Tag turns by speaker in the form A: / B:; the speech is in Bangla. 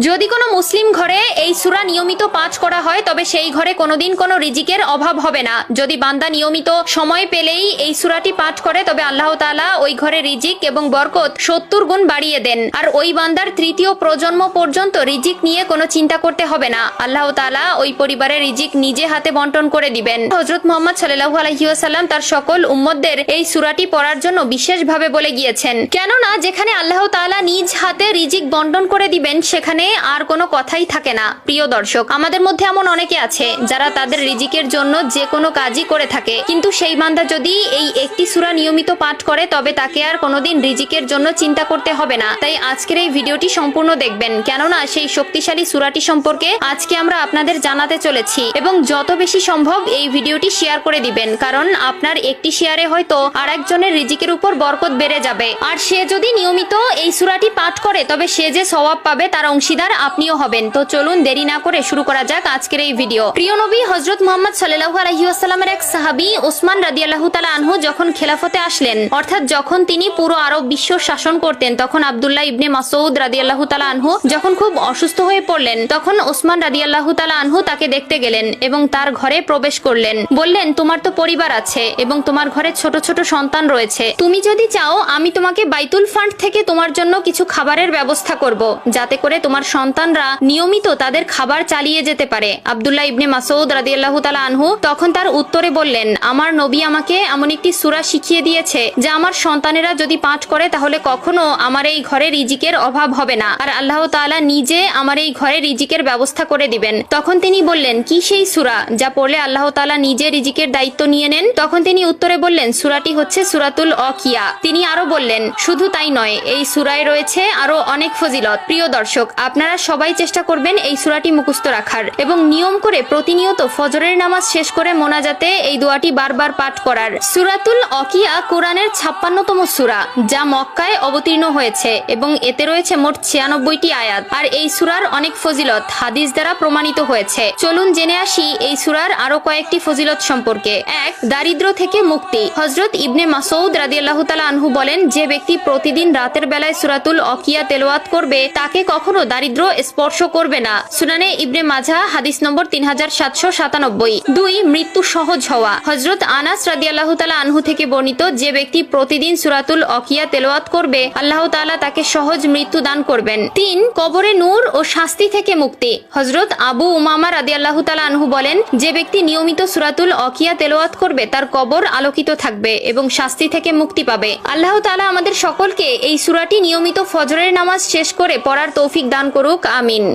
A: যদি কোনো মুসলিম ঘরে এই সূরা নিয়মিত পাঠ করা হয় তবে সেই ঘরে কোনোদিন কোনো রিজিকের অভাব হবে না। যদি বান্দা নিয়মিত সময় পেলেই এই সূরাটি পাঠ করে তবে আল্লাহ তাআলা ওই ঘরে রিজিক এবং বরকত 70 গুণ বাড়িয়ে দেন। আর ওই বান্দার তৃতীয় প্রজন্ম পর্যন্ত রিজিক নিয়ে কোনো চিন্তা করতে হবে না। আল্লাহ তাআলা ওই পরিবারের রিজিক নিজে হাতে বন্টন করে দিবেন। হযরত মুহাম্মদ সাল্লাল্লাহু আলাইহি ওয়াসাল্লাম তার সকল উম্মতদের এই সূরাটি পড়ার জন্য বিশেষভাবে বলে গিয়েছেন, কেননা যেখানে আল্লাহ তাআলা নিজ হাতে রিজিক বন্টন করে দিবেন সেখানে আর কোনো কথাই থাকে না। প্রিয় দর্শক, আমাদের মধ্যে এমন অনেকে আছে যারা তাদের রিজিকের জন্য যে কোনো কাজই করে থাকে, কিন্তু সেই বান্দা যদি এই একটি সূরা নিয়মিত পাঠ করে তবে তাকে আর কোনোদিন রিজিকের জন্য চিন্তা করতে হবে না। তাই আজকের এই ভিডিওটি সম্পূর্ণ দেখবেন, কেননা সেই শক্তিশালী সূরাটি সম্পর্কে আজকে আমরা আপনাদের জানাতে চলেছি। এবং যত বেশি সম্ভব এই ভিডিওটি শেয়ার করে দিবেন, কারণ আপনার একটি শেয়ারে হয়তো আরেকজনের রিজিকের উপর বরকত বেড়ে যাবে। আর সে যদি নিয়মিত এই সূরাটি পাঠ করে তবে সে যে সওয়াব পাবে তার অংশীদার আপনিও হবেন। তো চলুন দেরি না করে শুরু করা যাক আজকের এই ভিডিও। প্রিয় নবী হযরত মুহাম্মদ সাল্লাল্লাহু আলাইহি ওয়াসাল্লামের এক সাহাবী ওসমান রাদিয়াল্লাহু তাআলা আনহু যখন খেলাফতে আসলেন, অর্থাৎ যখন তিনি পুরো আরব বিশ্ব শাসন করতেন, তখন আব্দুল্লাহ ইবনে মাসউদ রাদিয়াল্লাহু তাআলা আনহু যখন খুব অসুস্থ হয়ে পড়লেন, তখন ওসমান রাদিয়াল্লাহু তাআলা আনহু তাকে দেখতে গেলেন এবং তার ঘরে প্রবেশ করলেন। বললেন, তোমার তো পরিবার আছে এবং তোমার ঘরে ছোট ছোট সন্তান রয়েছে, তুমি যদি চাও আমি তোমাকে বাইতুল ফান্ড থেকে তোমার জন্য কিছু খাবারের ব্যবস্থা করব, যাতে করে তোমার সন্তানরা নিয়মিত তাদের খাবার চালিয়ে যেতে পারে। আব্দুল্লাহ ইবনে মাসউদ রাদিয়াল্লাহু তাআলা আনহু তখন তার উত্তরে বললেন, আমার নবী আমাকে এমন একটি সূরা শিখিয়ে দিয়েছে যা আমার সন্তানেরা যদি পাঠ করে তাহলে কখনো আমার এই ঘরে রিজিকের অভাব হবে না, আর আল্লাহ তাআলা নিজে আমার এই ঘরে রিজিকের ব্যবস্থা করে দিবেন। তখন তিনি বললেন, কি সেই সূরা যা পড়লে আল্লাহ তাআলা নিজে রিজিকের দায়িত্ব নিয়ে নেন? তখন তিনি উত্তরে বললেন, সূরাটি হচ্ছে সূরাতুল ওয়াকিয়া। তিনি আরো বললেন, শুধু তাই নয়, এই সূরায় রয়েছে আরো অনেক ফজিলত। প্রিয় দর্শক, আপনারা সবাই চেষ্টা করবেন এই সূরাটি মুখস্থ রাখার এবং নিয়ম করে প্রতিনিয়ত ফজরের নামাজ শেষ করে মোনাজাতে এই দোয়াটি বারবার পাঠ করার। সূরাতুল ওয়াকিয়া কোরআনের 56তম সূরা, যা মক্কায় অবতীর্ণ হয়েছে এবং এতে রয়েছে মোট 96টি আয়াত। আর এই সূরার অনেক ফজিলত হাদিস দ্বারা প্রমাণিত হয়েছে। চলুন জেনে আসি এই সূরার আরো কয়েকটি ফজিলত সম্পর্কে। 1. দারিদ্র থেকে মুক্তি। হযরত ইবনে মাসউদ রাদিয়াল্লাহু তাআলা আনহু বলেন, যে ব্যক্তি প্রতিদিন রাতের বেলায় সূরাতুল ওয়াকিয়া তেলাওয়াত করবে তাকে কখনো দারিদ্র স্পর্শ করবে না। সুনানে ইবনে মাজাহ হাদিস নম্বর 3797। 2. মৃত্যু সহজ হওয়া। হযরত আনাস রাদিয়াল্লাহু তাআলা আনহু থেকে বর্ণিত, যে ব্যক্তি প্রতিদিন সূরাতুল ওয়াকিয়া তেলাওয়াত করবে আল্লাহ তাআলা তাকে সহজ মৃত্যু দান করবেন। 3. কবরে নূর ও শাস্তি থেকে মুক্তি। হযরত আবু উমামা রাদিয়াল্লাহু তাআলা আনহু বলেন, যে ব্যক্তি নিয়মিত সূরাতুল ওয়াকিয়া তেলাওয়াত করবে তার কবর আলোকিত থাকবে এবং শাস্তি থেকে মুক্তি পাবে। আল্লাহ তাআলা আমাদের সকলকে এই সূরাটি নিয়মিত ফজরের নামাজ শেষ করে পড়ার তৌফিক দান করুক, আমিন।